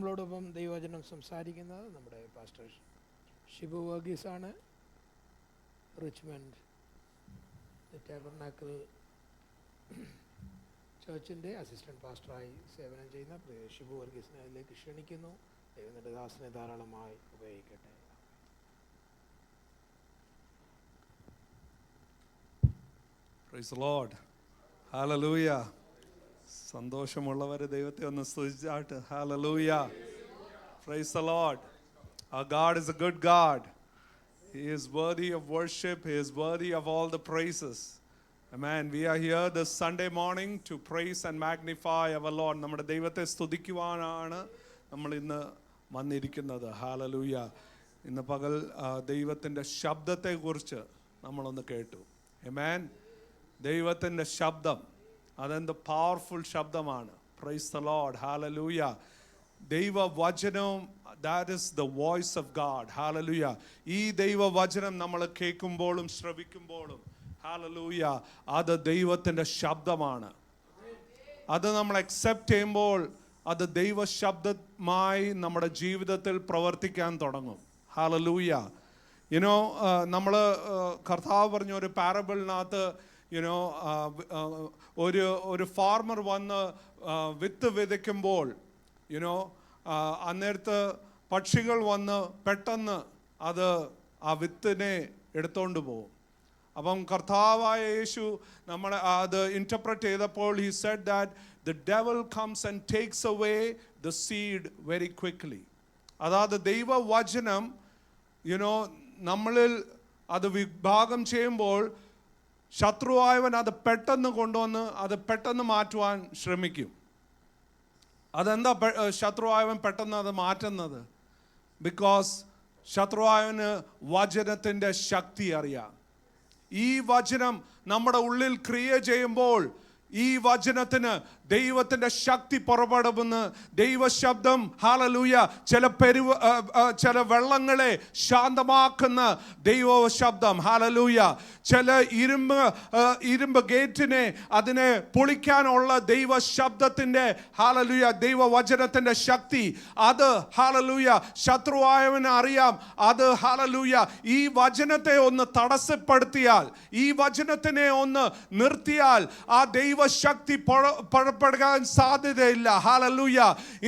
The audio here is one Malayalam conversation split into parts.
നമ്മളോടൊപ്പം ദൈവവചനം സംസാരിക്കുന്നത് നമ്മുടെ പാസ്റ്റർ ഷിബു വർഗീസാണ്. റിച്ച്മണ്ട് ടാബർനാക്കിൾ ചർച്ചിൻ്റെ അസിസ്റ്റൻറ്റ് പാസ്റ്ററായി സേവനം ചെയ്യുന്ന ഷിബു വർഗീസിനെ അതിലേക്ക് ക്ഷണിക്കുന്നു. ദൈവത്തിൻ്റെ ദാസനെ ധാരാളമായി ഉപയോഗിക്കട്ടെ. Praise the Lord. Hallelujah. സന്തോഷമുള്ളവരെ ദൈവത്തെ ഒന്ന് സ്തുതിച്ചാട്ട്. Hallelujah. Praise the Lord. Our God is a good God. He is worthy of worship. He is worthy of all the praises. Amen. We are here this Sunday morning to praise and magnify our Lord. നമ്മുടെ ദൈവത്തെ സ്തുതിക്കുവാനാണ് നമ്മൾ ഇന്ന് വന്നിരിക്കുന്നത്. Hallelujah. ഇന്ന് പകൽ ദൈവത്തിൻ്റെ ശബ്ദത്തെക്കുറിച്ച് നമ്മളൊന്ന് കേട്ടു. Amen. ദൈവത്തിൻ്റെ ശബ്ദം അതെന്ത് പവർഫുൾ ശബ്ദമാണ്. Praise the Lord. ഹല്ലേലൂയ. ദൈവവചനവും that is the voice of God. Hallelujah. ഈ ദൈവവചനം നമ്മൾ കേൾക്കുമ്പോഴും ശ്രവിക്കുമ്പോഴും ഹല്ലേലൂയ അത് ദൈവത്തിൻ്റെ ശബ്ദമാണ്. അത് നമ്മൾ അക്സെപ്റ്റ് ചെയ്യുമ്പോൾ അത് ദൈവശബ്ദമായി നമ്മുടെ ജീവിതത്തിൽ പ്രവർത്തിക്കാൻ തുടങ്ങും. ഹല്ലേലൂയ. നമ്മൾ കർത്താവ് പറഞ്ഞ ഒരു പാരബിളിനകത്ത് ഒരു ഫാർമർ വന്ന് വിത്ത് വിതയ്ക്കുമ്പോൾ അന്നേരത്ത് പക്ഷികൾ വന്ന് പെട്ടെന്ന് ആ വിത്തിനെ എടുത്തോണ്ട് പോകും. അപ്പം കർത്താവായ യേശു നമ്മളെ അത് ഇൻറ്റർപ്രറ്റ് ചെയ്തപ്പോൾ he said that the devil comes and takes away the seed very quickly. അതായത് ദൈവവചനം നമ്മളിൽ അത് വിഭാഗം ചെയ്യുമ്പോൾ ശത്രുവായവൻ അത് പെട്ടെന്ന് കൊണ്ടുവന്ന് അത് പെട്ടെന്ന് മാറ്റുവാൻ ശ്രമിക്കും. അതെന്താ ശത്രുവായവൻ പെട്ടെന്ന് അത് മാറ്റുന്നത്? ബിക്കോസ് ശത്രുവായവന് വചനത്തിൻ്റെ ശക്തി അറിയാം. ഈ വചനം നമ്മുടെ ഉള്ളിൽ ക്രിയ ചെയ്യുമ്പോൾ ഈ വചനത്തിന് ദൈവത്തിൻ്റെ ശക്തി പുറപ്പെടുമെന്ന് ദൈവശബ്ദം ഹല്ലേലൂയ ചില വെള്ളങ്ങളെ ശാന്തമാക്കുന്ന ദൈവശബ്ദം ഹല്ലേലൂയ. ചില ഇരുമ്പ് ഗേറ്റിനെ അതിനെ പൊളിക്കാനുള്ള ദൈവശബ്ദത്തിൻ്റെ ഹല്ലേലൂയ ദൈവവചനത്തിൻ്റെ ശക്തി അത് ഹല്ലേലൂയ ശത്രുവായവന് അറിയാം. അത് ഹല്ലേലൂയ ഈ വചനത്തെ ഒന്ന് തടസ്സപ്പെടുത്തിയാൽ, ഈ വചനത്തിനെ ഒന്ന് നിർത്തിയാൽ ആ ദൈവശക്തി പുറപ്പെടാൻ സാധ്യതയില്ല. ഹല്ലേലൂയ.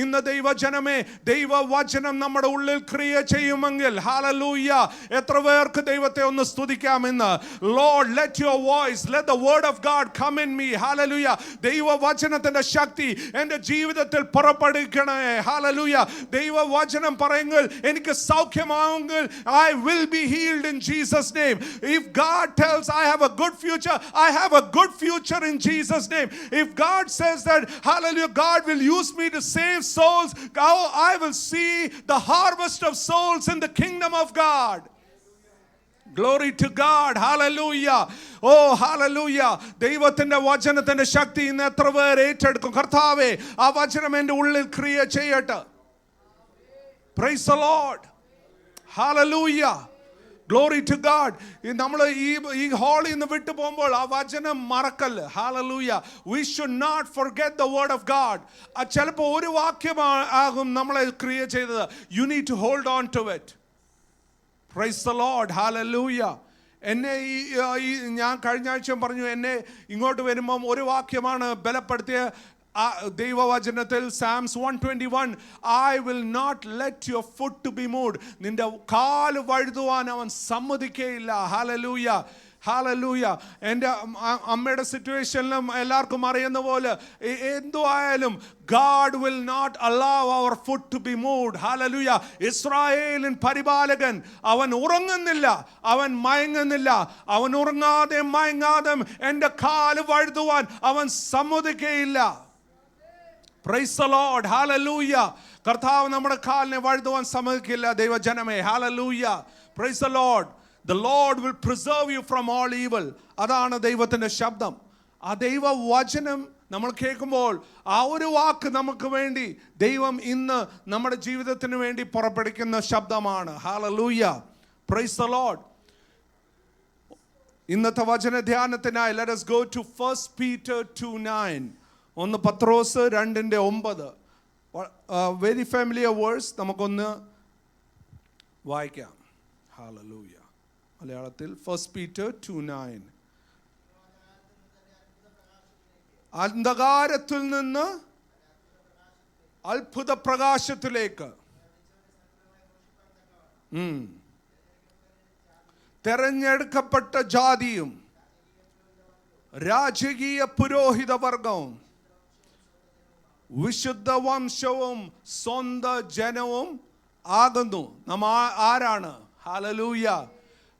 ഇന്ന് ദൈവജനമേ ദൈവവചനം നമ്മുടെ ഉള്ളിൽ ക്രിയ ചെയ്യുമെങ്കിൽ ഹല്ലേലൂയ എത്ര പേർക്ക് ദൈവത്തെ ഒന്ന് സ്തുതിക്കാമെന്ന്. Lord, let your voice, let the word of God come in me. Hallelujah. ദൈവവചനത്തിന്റെ ശക്തി എൻ്റെ ജീവിതത്തിൽ പുറപ്പെടുവിക്കണേ. Hallelujah. ദൈവവചനം പറയുമെങ്കിൽ എനിക്ക് സൗഖ്യമാവുമെങ്കിൽ I will be healed in Jesus name. If God tells I have a good future, I have a good future in Jesus name. If God says that hallelujah God will use me to save souls, I will see the harvest of souls in the kingdom of God. Glory to God. Hallelujah. Oh hallelujah. ദൈവത്തിന്റെ വചനത്തിന്റെ ശക്തി ഇന്ന് എത്ര പേർ ഏറ്റെടുക്കും? കർത്താവേ ആ വചനം എൻ്റെ ഉള്ളിൽ ക്രിയ ചെയ്യട്ടെ. Praise the Lord. Hallelujah. Glory to God. നമ്മൾ ഈ ഹാളിൽ നിന്ന് വിട്ടു പോകുമ്പോൾ ആ വചനം മറക്കല്ല്. Hallelujah. We should not forget the word of God. ചിലപ്പോൾ ഒരു വാക്യമാകും നമ്മളെ ക്രിയ ചെയ്തത്. You need to hold on to it. Praise the Lord. Hallelujah. എന്നെ ഞാൻ കഴിഞ്ഞ ആഴ്ച പറഞ്ഞു, എന്നെ ഇങ്ങോട്ട് വരുമ്പം ഒരു വാക്യമാണ് ബലപ്പെടുത്തിയ ദൈവവചനത്തിൽ Psalms 121 I will not let your foot to be moved. നിന്റെ കാല് വഴുതുവാൻ അവൻ സമ്മതിക്കുകയില്ല. Hallelujah. ഹാലലൂയ. എൻ്റെ അമ്മയുടെ സിറ്റുവേഷനിലും എല്ലാവർക്കും അറിയുന്ന പോലെ എന്തുവായാലും God will not allow our foot to be moved. Hallelujah. ഇസ്രായേലിൻ പരിപാലകൻ അവൻ ഉറങ്ങുന്നില്ല, അവൻ മയങ്ങുന്നില്ല. അവൻ ഉറങ്ങാതെ മയങ്ങാതെ എൻ്റെ കാല് വഴുതുവാൻ അവൻ സമ്മതിക്കുകയില്ല. Praise the Lord. Hallelujah. കർത്താവ് നമ്മുടെ കാലിനെ വഴുതുവാൻ സമ്മതിക്കില്ല ദൈവജനമേ. Hallelujah. Praise the Lord. The Lord will preserve you from all evil. അതാണ് ദൈവത്തിൻ്റെ ശബ്ദം. ആ ദൈവവചനം നമ്മൾ കേൾക്കുമ്പോൾ ആ ഒരു വാക്ക് നമുക്ക് വേണ്ടി ദൈവം ഇന്ന് നമ്മുടെ ജീവിതത്തിന് വേണ്ടി പുറപ്പെടുവിക്കുന്ന ശബ്ദമാണ്. Hallelujah. Praise the Lord. ഇന്നത്തെ വചന ധ്യാനത്തിനായി let us go to 1 Peter 2:9. 1 പത്രോസ് 2:9. വെരി ഫാമിലിയർ വേഴ്സ് നമുക്കൊന്ന് വായിക്കാം. ഹല്ലേലൂയ. മലയാളത്തിൽ 1 Peter 2:9. അന്ധകാരത്തിൽ നിന്ന് അത്ഭുത പ്രകാശത്തിലേക്ക് തെരഞ്ഞെടുക്കപ്പെട്ട ജാതിയും രാജകീയ പുരോഹിത വർഗവും വിശുദ്ധ വംശവും സ്വന്തം ജനവും ആകുന്നു. നാം ആരാണ്? ഹല്ലേലൂയ.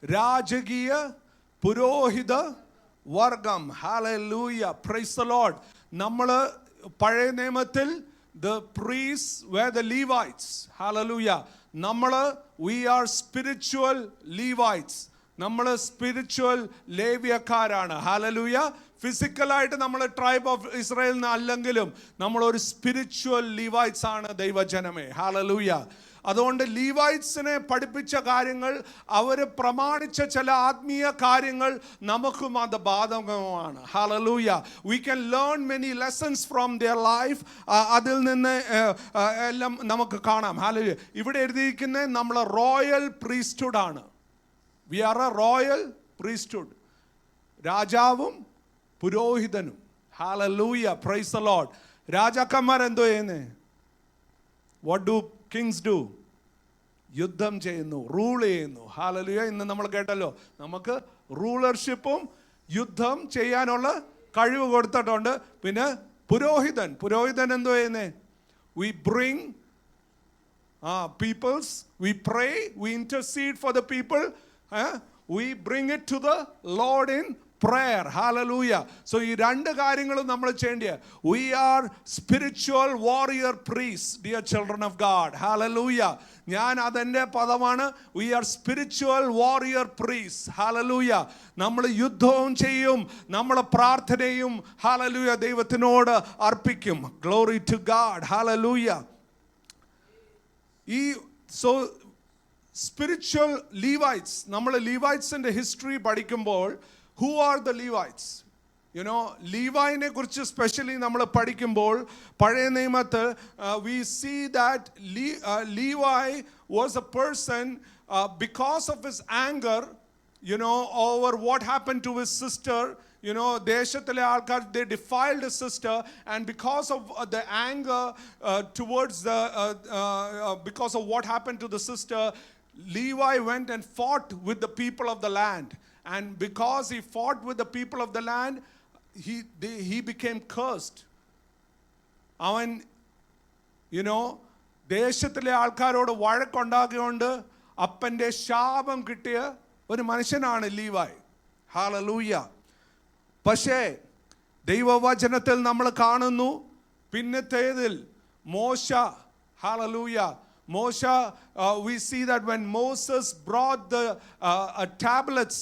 രാജകീയ പുരോഹിത വർഗം. ഹല്ലേലൂയ. Praise the Lord. നമ്മൾ പഴയ നിയമത്തിൽ the priests were the Levites. Hallelujah. we are spiritual Levites. നമ്മൾ സ്പിരിച്വൽ ലേവ്യക്കാരാണ്. ഹാലലൂയ. ഫിസിക്കലായിട്ട് നമ്മൾ ട്രൈബ് ഓഫ് ഇസ്രായേലിന് അല്ലെങ്കിലും നമ്മളൊരു സ്പിരിച്വൽ ലീവൈറ്റ്സ് ആണ് ദൈവജനമേ. ഹാലലൂയ. അതുകൊണ്ട് ലീവൈറ്റ്സിനെ പഠിപ്പിച്ച കാര്യങ്ങൾ, അവർ പ്രമാണിച്ച ചില ആത്മീയ കാര്യങ്ങൾ നമുക്കും അത് ബാധകമാണ്. Hallelujah. We can learn many lessons from their life. അതിൽ നിന്ന് എല്ലാം നമുക്ക് കാണാം. ഹല്ലേലൂയ. ഇവിടെ എഴുതിയിരിക്കുന്നത് നമ്മൾ റോയൽ പ്രീസ്റ്റ്ഹുഡ് ആണ്. We are a royal priesthood. രാജാവും പുരോഹിതനും. ഹല്ലേലൂയ. Praise the lord. രാജാക്കന്മാർ എന്തോ ചെയ്യുന്നേ? What do kings do? യുദ്ധം ചെയ്യുന്നു, റൂൾ ചെയ്യുന്നു. ഹല്ലേലൂയ. ഇന്ന് നമ്മൾ കേട്ടല്ലോ, നമുക്ക് റൂളർഷിപ്പും യുദ്ധം ചെയ്യാനുള്ള കഴിവ് കൊടുത്തിട്ടുണ്ട്. പിന്നെ പുരോഹിതൻ എന്തോ ചെയ്യുന്നേ? We bring peoples, we pray, we intercede for the people, we bring it to the lord in prayer. Hallelujah. So ഈ രണ്ട് കാര്യങ്ങളും നമ്മൾ ചെയ്യേണ്ടത്. We are spiritual warrior priests, dear children of God. Hallelujah. ഞാൻ അതെൻ്റെ പദമാണ്. We are spiritual warrior priests. Hallelujah. നമ്മൾ യുദ്ധവും ചെയ്യും, നമ്മൾ പ്രാർത്ഥനയും hallelujah ദൈവത്തിനോട് അർപ്പിക്കും. Glory to God. Hallelujah. So spiritual Levites, നമ്മൾ ലീവൈറ്റ്സിൻ്റെ ഹിസ്റ്ററി പഠിക്കുമ്പോൾ who are the Levites? You know, ലീവായിനെ കുറിച്ച് സ്പെഷ്യലി നമ്മൾ പഠിക്കുമ്പോൾ പഴയ നിയമത്തിൽ we see that Levi was a person because of his anger, you know, over what happened to his sister. You know, ദേശത്തിലെ ആൾക്കാർ, they defiled his sister, and because of the anger towards the because of what happened to the sister, Levi went and fought with the people of the land. And because he fought with the people of the land, he became cursed. അവൻ, you know, ദേശത്തിലെ ആൾക്കാരോട് വഴക്കുണ്ടാക്കിക്കൊണ്ട് അപ്പൻ്റെ ശാപം കിട്ടിയ ഒരു മനുഷ്യനാണ് ലീവായി. ഹല്ലേലൂയ. പക്ഷേ ദൈവവചനത്തിൽ നമ്മൾ കാണുന്നു, പിന്നത്തേതിൽ മോശ, hallelujah, Moshe, we see that when Moses brought the tablets,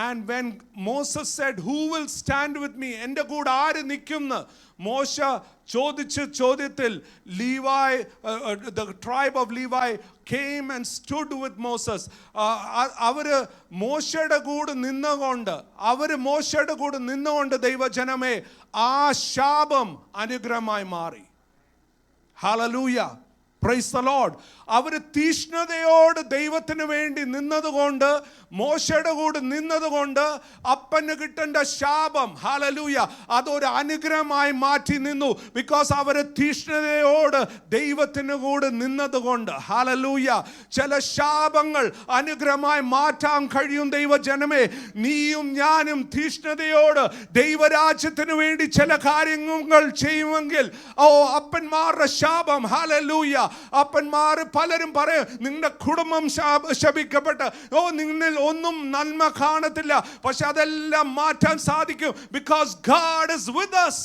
and when Moses said, who will stand with me? എൻ്റെ കൂടെ ആര് നിൽക്കുമെന്ന് മോശ ചോദിച്ച ചോദ്യത്തിൽ Levi, the tribe of Levi came and stood with Moses. അവർ മോശയുടെ കൂടെ നിന്നുകൊണ്ട് ദൈവജനമേ ആ ശാപം അനുഗ്രഹമായി മാറി. ഹല്ലേലൂയ. Praise the Lord. അവർ തീഷ്ണതയോട് ദൈവത്തിന് വേണ്ടി നിന്നതുകൊണ്ട്, മോശയുടെ കൂടെ നിന്നതുകൊണ്ട് അപ്പന് കിട്ടേണ്ട ശാപം, ഹല്ലേലൂയ, അതൊരു അനുഗ്രഹമായി മാറ്റി നിന്നു. ബിക്കോസ് അവർ തീഷ്ണതയോട് ദൈവത്തിന് കൂടെ നിന്നതുകൊണ്ട്. ഹല്ലേലൂയ. ചില ശാപങ്ങൾ അനുഗ്രഹമായി മാറ്റാൻ കഴിയും ദൈവജനമേ. നീയും ഞാനും തീഷ്ണതയോട് ദൈവരാജ്യത്തിന് വേണ്ടി ചില കാര്യങ്ങൾ ചെയ്യുമെങ്കിൽ, അപ്പന്മാരുടെ ശാപം, ഹല്ലേലൂയ, അപ്പന്മാർ പലരും പറയും നിങ്ങളുടെ കുടുംബം ശപിക്കപ്പെട്ട്, നിന്നിൽ ഒന്നും നന്മ കാണത്തില്ല. പക്ഷെ അതെല്ലാം മാറ്റാൻ സാധിക്കും. Because God is with us.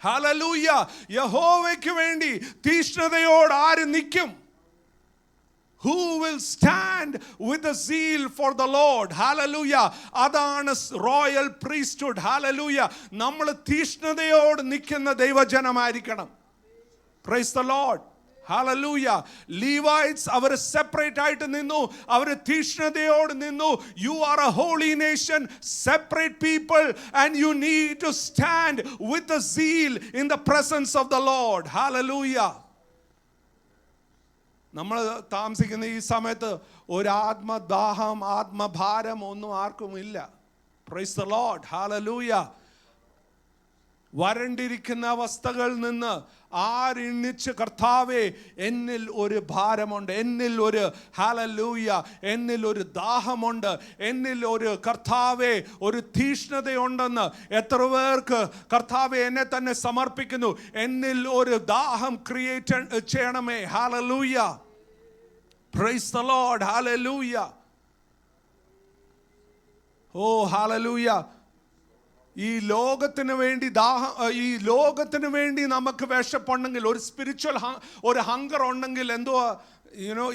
Hallelujah. യഹോവയ്ക്ക് വേണ്ടി തീഷ്ണതയോട് ആര് നിൽക്കും? Who will stand with the zeal for the Lord? Hallelujah. അതാണ് റോയൽ പ്രീസ്റ്റ്ഹുഡ്. Hallelujah. നമ്മൾ തീഷ്ണതയോട് നിൽക്കുന്ന ദൈവജനമായിരിക്കണം. Praise the Lord. Hallelujah. Levites അവർ സെപ്പറേറ്റ് ആയിട്ട് നിന്നു, അവർ തീക്ഷ്ണതയോട് നിന്നു. You are a holy nation, separate people, and you need to stand with the zeal in the presence of the Lord. Hallelujah. നമ്മൾ താമസിക്കുന്ന ഈ സമയത്ത് ഒരു ആത്മദാഹം, ആത്മഭാരം ഒന്നും ആർക്കും ഇല്ല. Price the Lord. ഹല്ലേലൂയ. വരണ്ടിരിക്കുന്ന അവസ്ഥകളിൽ നിന്ന് ആരെണ്ണിച്ച് കർത്താവേ എന്നിൽ ഒരു ഭാരമുണ്ട്, എന്നിൽ ഒരു ഹല്ലേലൂയ, എന്നിൽ ഒരു ദാഹമുണ്ട്, എന്നിൽ ഒരു കർത്താവേ ഒരു തീക്ഷ്ണതയുണ്ടെന്ന് എത്ര പേർക്ക് കർത്താവേ എന്നെ തന്നെ സമർപ്പിക്കുന്നു. എന്നിൽ ഒരു ദാഹം ക്രിയേറ്റ് ചെയ്യണമേ. Hallelujah. Praise the Lord. Hallelujah. Oh hallelujah. ഈ ലോകത്തിന് വേണ്ടി ഈ ലോകത്തിന് വേണ്ടി നമുക്ക് വിശപ്പുണ്ടെങ്കിൽ, ഒരു സ്പിരിച്വൽ ഒരു ഹങ്കർ ഉണ്ടെങ്കിൽ, എന്തുവാ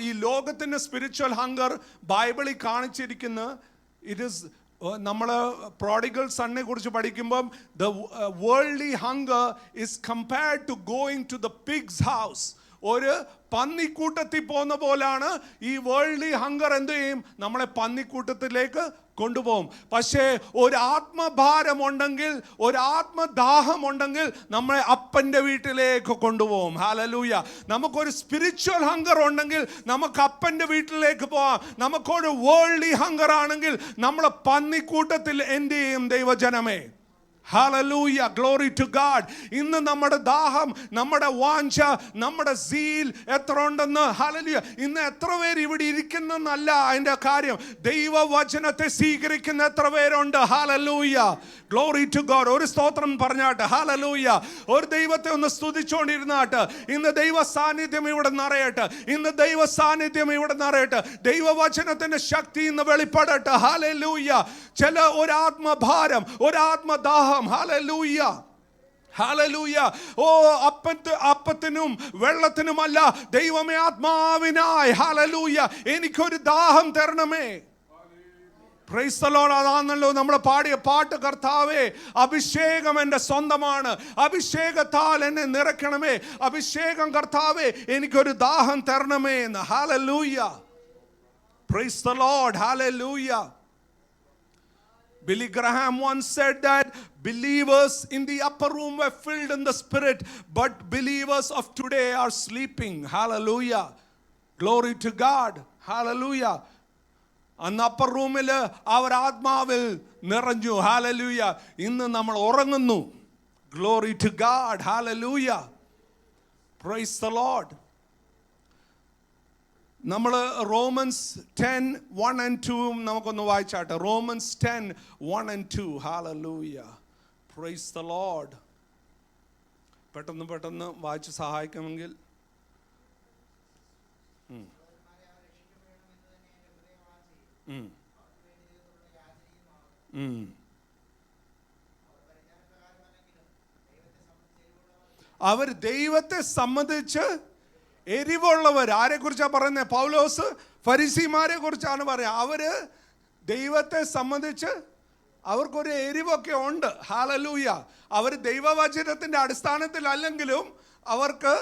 ഈ ലോകത്തിന് സ്പിരിച്വൽ ഹങ്കർ ബൈബിളിൽ കാണിച്ചിരിക്കുന്ന ഇറ്റ് ഈസ്, നമ്മൾ പ്രോഡിഗൽ സണ്ണിനെ കുറിച്ച് പഠിക്കുമ്പം the worldly hunger is compared to going to the pigs house. ഒരു പന്നിക്കൂട്ടത്തിൽ പോകുന്ന പോലാണ് ഈ വേൾഡ്ലി ഹങ്കർ. എന്ത് ചെയ്യും? നമ്മളെ പന്നിക്കൂട്ടത്തിലേക്ക് കൊണ്ടുപോകും. പക്ഷേ ഒരു ആത്മഭാരമുണ്ടെങ്കിൽ, ഒരു ആത്മദാഹമുണ്ടെങ്കിൽ നമ്മളെ അപ്പൻ്റെ വീട്ടിലേക്ക് കൊണ്ടുപോകും. ഹല്ലേലൂയ. നമുക്കൊരു സ്പിരിച്വൽ ഹങ്കർ ഉണ്ടെങ്കിൽ നമുക്ക് അപ്പൻ്റെ വീട്ടിലേക്ക് പോവാം. നമുക്കൊരു വേൾഡ്ലി ഹങ്കർ ആണെങ്കിൽ നമ്മളെ പന്നിക്കൂട്ടത്തിൽ എന്ത് ചെയ്യും ദൈവജനമേ? ഹല്ലേലൂയ. Glory to God. ഇന്ന് നമ്മുടെ ദാഹം, നമ്മുടെ വാഞ്ച, നമ്മുടെ സീൽ എത്ര ഉണ്ടെന്ന്, ഹല്ലേലൂയ, ഇന്ന് എത്ര പേര് ഇവിടെ ഇരിക്കുന്നെന്നല്ല അതിൻ്റെ കാര്യം, ദൈവവചനത്തെ സ്വീകരിക്കുന്ന എത്ര പേരുണ്ട്. ഹല്ലേലൂയ. Glory to God. ഒരു സ്തോത്രം പറഞ്ഞാട്ട്. ഹല്ലേലൂയ. ഒരു ദൈവത്തെ ഒന്ന് സ്തുതിച്ചുകൊണ്ടിരുന്നാട്ട്. ഇന്ന് ദൈവ സാന്നിധ്യം ഇവിടെ നിറയട്ടെ. ഇന്ന് ദൈവ സാന്നിധ്യം ഇവിടെ നിറയട്ടെ. ദൈവവചനത്തിന്റെ ശക്തി ഇന്ന് വെളിപ്പെടട്ടെ. ഹല്ലേലൂയ. ചില ഒരു ആത്മഭാരം, ഒരു ആത്മദാഹം. ഹല്ലേലൂയ. ഹല്ലേലൂയ. ഓ അപ്പത്തിനും വെള്ളത്തിനുമല്ല, ദൈവമേ ആത്മാവിനായി. ഹല്ലേലൂയ. എനിക്കൊരു ദാഹം തരണമേ. Price the Lord. അതാണല്ലോ നമ്മൾ പാടിയ പാട്ട്. കർത്താവേ അഭിഷേകം എൻ്റെ സ്വന്തമാണ്, അഭിഷേകത്താൽ എന്നെ നിറയ്ക്കണമേ. അഭിഷേകം കർത്താവേ എനിക്കൊരു ദാഹം തരണമേ എന്ന്. Hallelujah. Praise the Lord. Hallelujah. Billy Graham once said that believers in the upper room were filled in the spirit, but believers of today are sleeping. Hallelujah. Glory to God. Hallelujah. അന്ന് അപ്പർ റൂമിൽ അവർ ആത്മാവിൽ നിറഞ്ഞു. ഹാലലൂയ. ഇന്ന് നമ്മൾ ഉറങ്ങുന്നു. Glory to God. Hallelujah. Praise the Lord. നമ്മൾ റോമൻസ് 10:1-2 നമുക്കൊന്ന് വായിച്ചാട്ടെ. Romans 10:1-2. Hallelujah. Praise the Lord. പെട്ടെന്ന് വായിച്ച് സഹായിക്കുമെങ്കിൽ. അവർ ദൈവത്തെ സംബന്ധിച്ച് എരിവുള്ളവർ. ആരെ കുറിച്ചാണ് പറയുന്നത്? പൗലോസ് ഫരിസീമാരെ കുറിച്ചാണ് പറയുക. അവര് ദൈവത്തെ സംബന്ധിച്ച് അവർക്കൊരു എരിവൊക്കെ ഉണ്ട്. ഹല്ലേലൂയ. അവർ ദൈവവചനത്തിന്റെ അടിസ്ഥാനത്തിലല്ലെങ്കിലും അവർക്ക്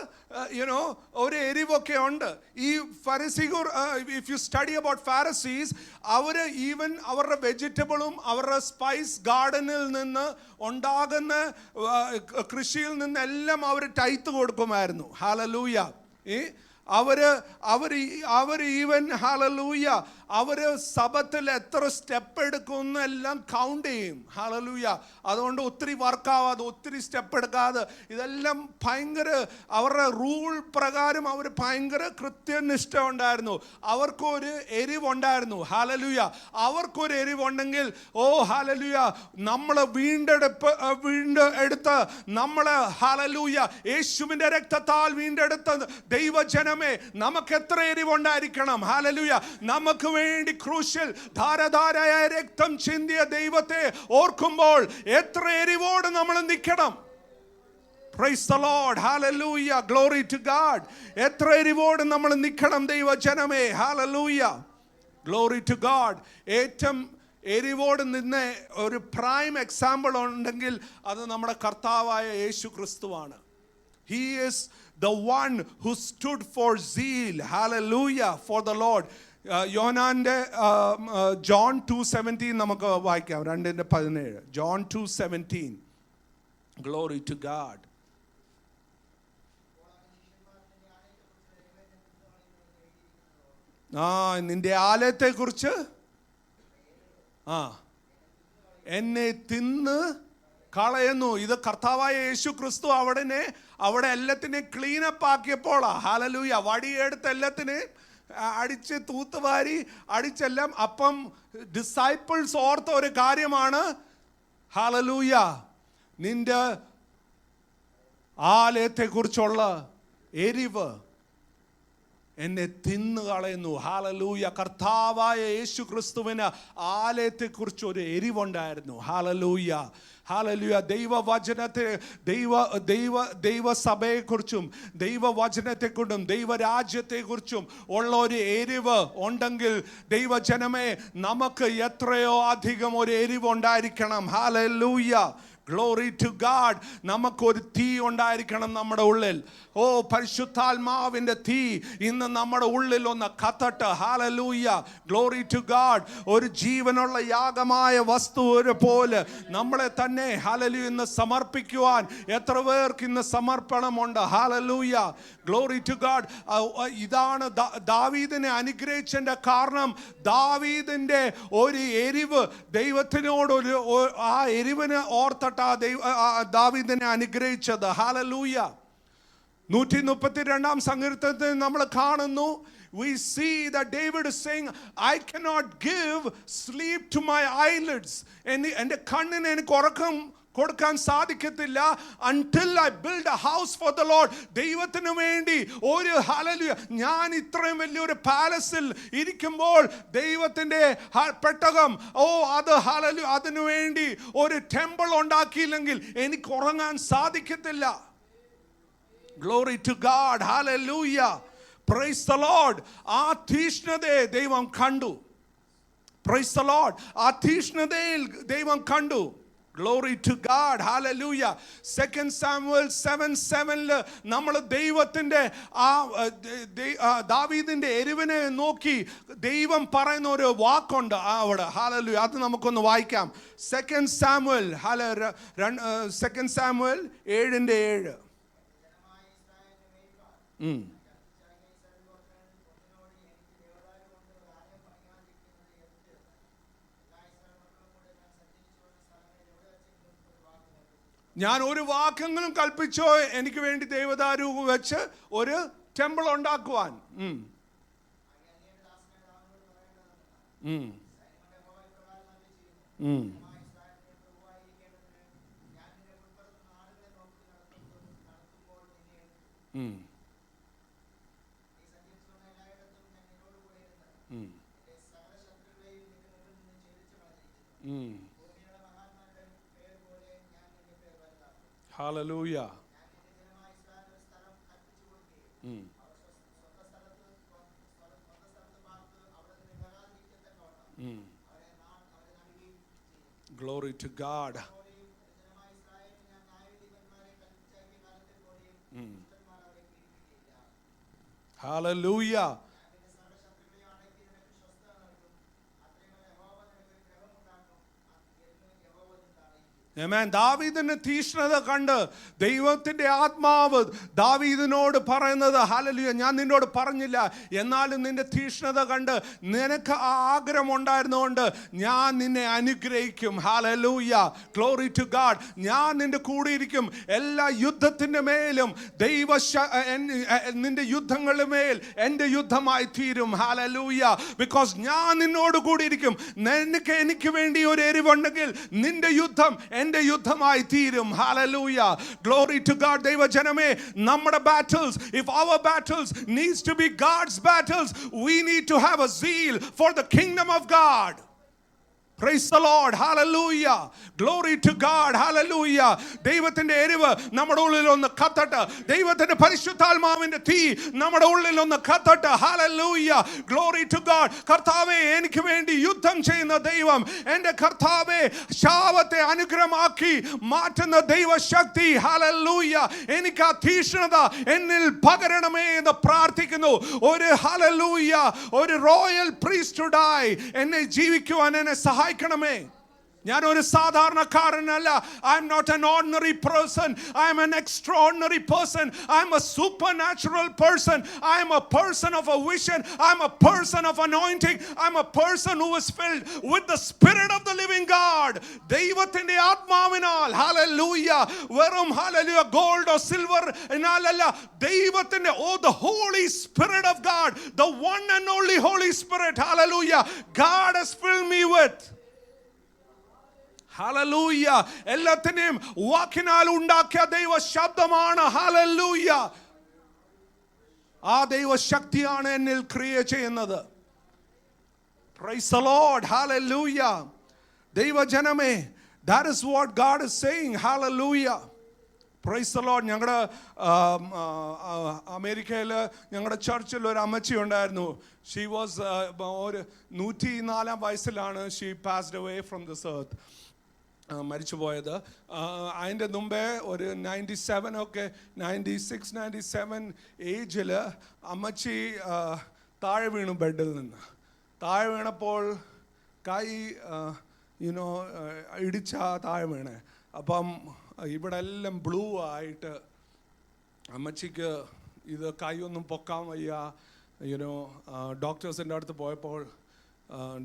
ഒരു എരിവൊക്കെ ഉണ്ട്. ഈ ഫരിസീർ, if you study about Pharisees, അവർ ഈവൻ അവരുടെ വെജിറ്റബിളും അവരുടെ സ്പൈസ് ഗാർഡനിൽ നിന്ന് ഉണ്ടാകുന്ന കൃഷിയിൽ നിന്നെല്ലാം അവർ ടൈത്ത് കൊടുക്കുമായിരുന്നു. ഹല്ലേലൂയ. അവർ ഈവൻ ഹല്ലേലൂയ അവര് സബത്തിൽ എത്ര സ്റ്റെപ്പ് എടുക്കുമെന്ന് എല്ലാം കൗണ്ട് ചെയ്യും. ഹല്ലേലൂയ. അതുകൊണ്ട് ഒത്തിരി വർക്കാവാതെ, ഒത്തിരി സ്റ്റെപ്പ് എടുക്കാതെ, ഇതെല്ലാം ഭയങ്കര അവരുടെ റൂൾ പ്രകാരം അവർ ഭയങ്കര കൃത്യനിഷ്ഠ ഉണ്ടായിരുന്നു. അവർക്കൊരു എരിവുണ്ടായിരുന്നു. ഹല്ലേലൂയ. അവർക്കൊരു എരിവുണ്ടെങ്കിൽ, ഓ ഹല്ലേലൂയ, നമ്മൾ വീണ്ടെടുത്ത് നമ്മളെ ഹല്ലേലൂയ യേശുവിന്റെ രക്തത്താൽ വീണ്ടെടുത്ത ദൈവജനമേ, നമുക്ക് എത്ര എരിവുണ്ടായിരിക്കണം. ഹല്ലേലൂയ. നമുക്ക് വേണ്ടി ക്രൂശിൽ ധാരധാരയായ രക്തം ചിന്തിയ ദൈവത്തെ ഓർക്കുമ്പോൾ എത്ര എരിവോട് നമ്മൾ നിൽക്കണം. Praise the Lord. Hallelujah. Glory to God. എത്ര എരിവോട് നമ്മൾ നിൽക്കണം ദൈവജനമേ. ഹല്ലേലൂയ. Glory to God. ഏറ്റവും എരിവോട് നിന്ന് ഒരു പ്രൈം എക്സാമ്പിൾ ഉണ്ടെങ്കിൽ അത് നമ്മുടെ കർത്താവായ യേശു ക്രിസ്തുവാണ്. He is the one who stood for zeal. Hallelujah for the Lord. യോഹന്നാന്റെ ജോൺ 2:17 നമുക്ക് വായിക്കാം. 2:17. John 2:17. Glory to God. നിന്റെ ആലയത്തെക്കുറിച്ച് എന്നെ തിന്ന് കളയുന്നു. ഇത് കർത്താവായ യേശു ക്രിസ്തു അവിടെ എല്ലാത്തിനെയും ക്ലീനപ്പ് ആക്കിയപ്പോളാ. ഹല്ലേലൂയ. വടിയെടുത്ത് എല്ലാത്തിനെ അടിച്ച് തൂത്തുവാരി അടിച്ചെല്ലാം. അപ്പം ഡിസൈപ്പിൾസ് ഓർത്ത ഒരു കാര്യമാണ്, ഹല്ലേലൂയ, നിന്റെ ആലയത്തെക്കുറിച്ചുള്ള എരിവ് എന്നെ തിന്നു കളയുന്നു. ഹല്ലേലൂയ. കർത്താവായ യേശു ക്രിസ്തുവിന് ആലയത്തെക്കുറിച്ച് ഒരു എരിവുണ്ടായിരുന്നു. ഹല്ലേലൂയ. ഹല്ലേലൂയ. ദൈവവചനത്തെ ദൈവസഭയെക്കുറിച്ചും ദൈവവചനത്തെക്കുറിച്ചും ദൈവരാജ്യത്തെക്കുറിച്ചും ഉള്ള ഒരു എരിവ് ഉണ്ടെങ്കിൽ ദൈവജനമേ, നമുക്ക് എത്രയോ അധികം ഒരു എരിവുണ്ടായിരിക്കണം. ഹല്ലേലൂയ. Glory to God. നമുക്കൊരു തീ ഉണ്ടായിരിക്കണം നമ്മുടെ ഉള്ളിൽ. പരിശുദ്ധാത്മാവിൻ്റെ തീ ഇന്ന് നമ്മുടെ ഉള്ളിൽ ഒന്ന് കത്തട്ടെ. ഹല്ലേലൂയ. Glory to God. ഒരു ജീവനുള്ള യാഗമായ വസ്തു പോലെ നമ്മളെ തന്നെ ഹല്ലേലൂയ ഇന്ന് സമർപ്പിക്കുവാൻ എത്ര പേർക്ക് ഇന്ന് സമർപ്പണമുണ്ട്. ഹല്ലേലൂയ. Glory to God. ഇതാണ് ദാവീദിനെ അനുഗ്രഹിച്ചതിൻ്റെ കാരണം. ദാവീദിൻ്റെ ഒരു എരിവ് ദൈവത്തിനോട് ആ എരിവിനെ ഓർത്തിട്ട് ദാവീദിനെ അനുഗ്രഹിച്ചത്. ഹല്ലേലൂയ. 132 സങ്കീർത്തനത്തിൽ നമ്മൾ കാണുന്നു, we see that David is saying, I cannot give sleep to my eyelids. എൻ്റെ കണ്ണിന് എനിക്ക് ഉറക്കം കൊടുക്കാൻ സാധിക്കത്തില്ല until I build a house for the Lord. ദൈവത്തിന് വേണ്ടി ഒരു ഹല്ലേലൂയ. ഞാൻ ഇത്രയും വലിയൊരു പാലസിൽ ഇരിക്കുമ്പോൾ ദൈവത്തിൻ്റെ പെട്ടകം അത് ഹല്ലേലൂയ അതിനു വേണ്ടി ഒരു ടെമ്പിൾ ഉണ്ടാക്കിയില്ലെങ്കിൽ എനിക്ക് ഉറങ്ങാൻ സാധിക്കത്തില്ല. Glory to God. Hallelujah. Praise the Lord. ആ തീഷ്ണതയെ ദൈവം കണ്ടു. Praise the Lord. ആ തീഷ്ണതയിൽ ദൈവം കണ്ടു. Glory to God. Hallelujah. 2 Samuel 7:7 നമ്മൾ ദൈവത്തിൻ്റെ ദാവീദിൻ്റെ എരിവിനെ നോക്കി ദൈവം പറയുന്ന ഒരു വാക്കുണ്ട് അവിടെ. ഹല്ലേലൂയ. അത് നമുക്കൊന്ന് വായിക്കാം. 2 Samuel 7:7. ഞാൻ ഒരു വാക്കെങ്കിലും കൽപ്പിച്ചോ എനിക്ക് വേണ്ടി ദേവദാരു വെച്ച് ഒരു ടെമ്പിൾ ഉണ്ടാക്കുവാൻ. Hallelujah. Glory to God. Hallelujah. Amen. ദാവീദിന്റെ തീഷ്ണത കണ്ട് ദൈവത്തിൻ്റെ ആത്മാവ് ദാവീദിനോട് പറയുന്നത്, ഹല്ലേലൂയ, ഞാൻ നിന്നോട് പറഞ്ഞില്ല, എന്നാലും നിന്റെ തീഷ്ണത കണ്ട് നിനക്ക് ആ ആഗ്രഹം ഉണ്ടായിരുന്നുകൊണ്ട് ഞാൻ നിന്നെ അനുഗ്രഹിക്കും. ഹല്ലേലൂയ. Glory to God. ഞാൻ നിന്റെ കൂടെ ഇരിക്കും. എല്ലാ യുദ്ധത്തിൻ്റെ മേലും നിന്റെ യുദ്ധങ്ങളുടെ മേൽ എൻ്റെ യുദ്ധമായി തീരും. ഹല്ലേലൂയ. ബിക്കോസ് ഞാൻ നിന്നോട് കൂടി ഇരിക്കും. എനിക്ക് വേണ്ടി ഒരു എരിവുണ്ടെങ്കിൽ നിന്റെ യുദ്ധം എൻ്റെ യുദ്ധമായി തീരും. ഹല്ലേലൂയ. Glory to God. ദൈവജനമേ, നമ്മുടെ battles, if our battles needs to be God's battles, we need to have a zeal for the kingdom of God. Praise the Lord. Hallelujah. Glory to God. Hallelujah. ദൈവത്തിന്റെ എരിവ് നമ്മുടെ ഉള്ളിൽ ഒന്ന് കത്തട്ടെ. ദൈവത്തിന്റെ പരിശുദ്ധാത്മാവിന്റെ തീ നമ്മുടെ ഉള്ളിൽ ഒന്ന് കത്തട്ടെ. Hallelujah. Glory to God. കർത്താവേ, എനിക്ക് വേണ്ടി യുദ്ധം ചെയ്യുന്ന ദൈവം, എൻ്റെ കർത്താവേ, ശാപത്തെ അനുഗ്രഹമാക്കി മാറ്റുന്ന ദൈവശക്തി. Hallelujah. എനിക്ക് ആ തീക്ഷ്ണത എന്നിൽ പകരണമേ എന്ന് പ്രാർത്ഥിക്കുന്നു. ഒരു ഹല്ലേലൂയ, ഒരു റോയൽ പ്രീസ്റ്റ്ഹുഡായി എന്നെ ജീവിക്കുവാൻ എന്നെ സഹായിക്കണമേ. ഞാനൊരു സാധാരണക്കാരനല്ല. I am not an ordinary person. I am an extraordinary person. I am a supernatural person. I am a person of a vision. I am a person of anointing. I am a person who is filled with the Spirit of the living God. ദൈവത്തിന്റെ ആത്മാവിനാൽ. Hallelujah. വെറും hallelujah gold or silver എന്നാലല്ല, ദൈവത്തിന്റെ the Holy Spirit of God, the one and only Holy Spirit. Hallelujah. God has filled me with. Hallelujah. എല്ലാത്തിനെയും വാക്കിനാൽ ഉണ്ടാക്കിയ ദൈവ ശബ്ദമാണ്. ഹല്ലേലൂയ. ആ ദൈവ ശക്തിയാണ് എന്നിൽ ക്രിയ ചെയ്യുന്നത്. Price the Lord. ഹല്ലേലൂയ. ദൈവജനമേ, that is what God is saying. Hallelujah. Price the Lord. ഞങ്ങളുടെ അമേരിക്കയിൽ ഞങ്ങളുടെ ചർച്ചിൽ ഒരു അമ്മച്ചി ഉണ്ടായിരുന്നു. ഷീ വാസ് ഒരു 104 വയസ്സിലാണ് she passed away from this earth, മരിച്ചു പോയത്. അതിൻ്റെ മുമ്പേ ഒരു 97 ഒക്കെ 96-97 ഏജിൽ അമ്മച്ചി താഴെ വീണു. ബെഡിൽ നിന്ന് താഴെ വീണപ്പോൾ കൈ ഇടിച്ച താഴെ വീണേ. അപ്പം ഇവിടെ എല്ലാം ബ്ലൂ ആയിട്ട് അമ്മച്ചിക്ക് ഇത് കൈയൊന്നും പൊക്കാൻ വയ്യ. ഡോക്ടേഴ്സിൻ്റെ അടുത്ത് പോയപ്പോൾ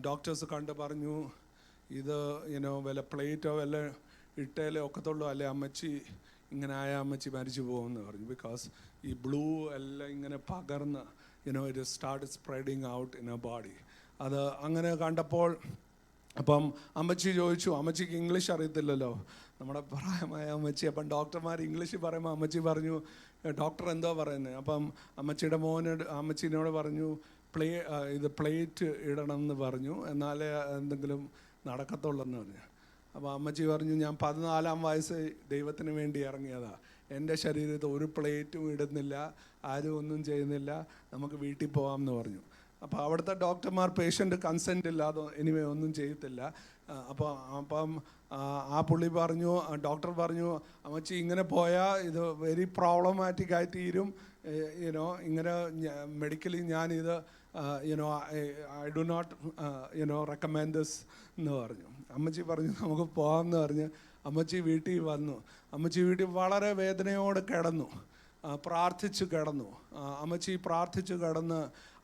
ഡോക്ടേഴ്സ് കണ്ട് പറഞ്ഞു, ഇത് വല്ല പ്ലേറ്റോ വല്ല ഇട്ടേലോ ഒക്കത്തുള്ളൂ, അല്ലെ അമ്മച്ചി ഇങ്ങനെ ആയ അമ്മച്ചി മരിച്ചു പോകുമെന്ന് പറഞ്ഞു. ബിക്കോസ് ഈ ബ്ലൂ എല്ലാം ഇങ്ങനെ പകർന്ന് it start spreading out in A body. അത് അങ്ങനെ കണ്ടപ്പോൾ അപ്പം അമ്മച്ചി ചോദിച്ചു, അമ്മച്ചിക്ക് ഇംഗ്ലീഷ് അറിയത്തില്ലല്ലോ, നമ്മുടെ പ്രായമായ അമ്മച്ചി. അപ്പം ഡോക്ടർമാർ ഇംഗ്ലീഷ് പറയുമ്പോൾ അമ്മച്ചി പറഞ്ഞു, ഡോക്ടർ എന്തോ പറയുന്നത്. അപ്പം അമ്മച്ചിയുടെ അമ്മച്ചീനോട് പറഞ്ഞു, ഇത് പ്ലേറ്റ് ഇടണം എന്ന് പറഞ്ഞു, എന്നാലേ എന്തെങ്കിലും നടക്കത്തുള്ളെന്ന് പറഞ്ഞു. അപ്പോൾ അമ്മച്ചി പറഞ്ഞു, ഞാൻ 14 വയസ്സ് ദൈവത്തിന് വേണ്ടി ഇറങ്ങിയതാണ്, എൻ്റെ ശരീരത്തിൽ ഒരു പ്ലേറ്റും ഇടുന്നില്ല, ആരും ഒന്നും ചെയ്യുന്നില്ല, നമുക്ക് വീട്ടിൽ പോകാമെന്ന് പറഞ്ഞു. അപ്പോൾ അവിടുത്തെ ഡോക്ടർമാർ പേഷ്യൻ്റ് കൺസെൻ്റ് ഇല്ലാതെ എനിവേ ഒന്നും ചെയ്യത്തില്ല. അപ്പം ആ പുള്ളി പറഞ്ഞു, ഡോക്ടർ പറഞ്ഞു, അമ്മച്ചി ഇങ്ങനെ പോയാൽ ഇത് വെരി പ്രോബ്ലമാറ്റിക് ആയി തീരും, ഇങ്ങനെ മെഡിക്കലി ഞാനിത് I do not recommend this എന്ന് പറഞ്ഞു. അമ്മച്ചി പറഞ്ഞു നമുക്ക് പോകാമെന്ന് പറഞ്ഞ് അമ്മച്ചി വീട്ടിൽ വന്നു. അമ്മച്ചി വീട്ടിൽ വളരെ വേദനയോടെ കിടന്നു, പ്രാർത്ഥിച്ചു കിടന്നു. അമ്മച്ചി പ്രാർത്ഥിച്ചു കിടന്ന്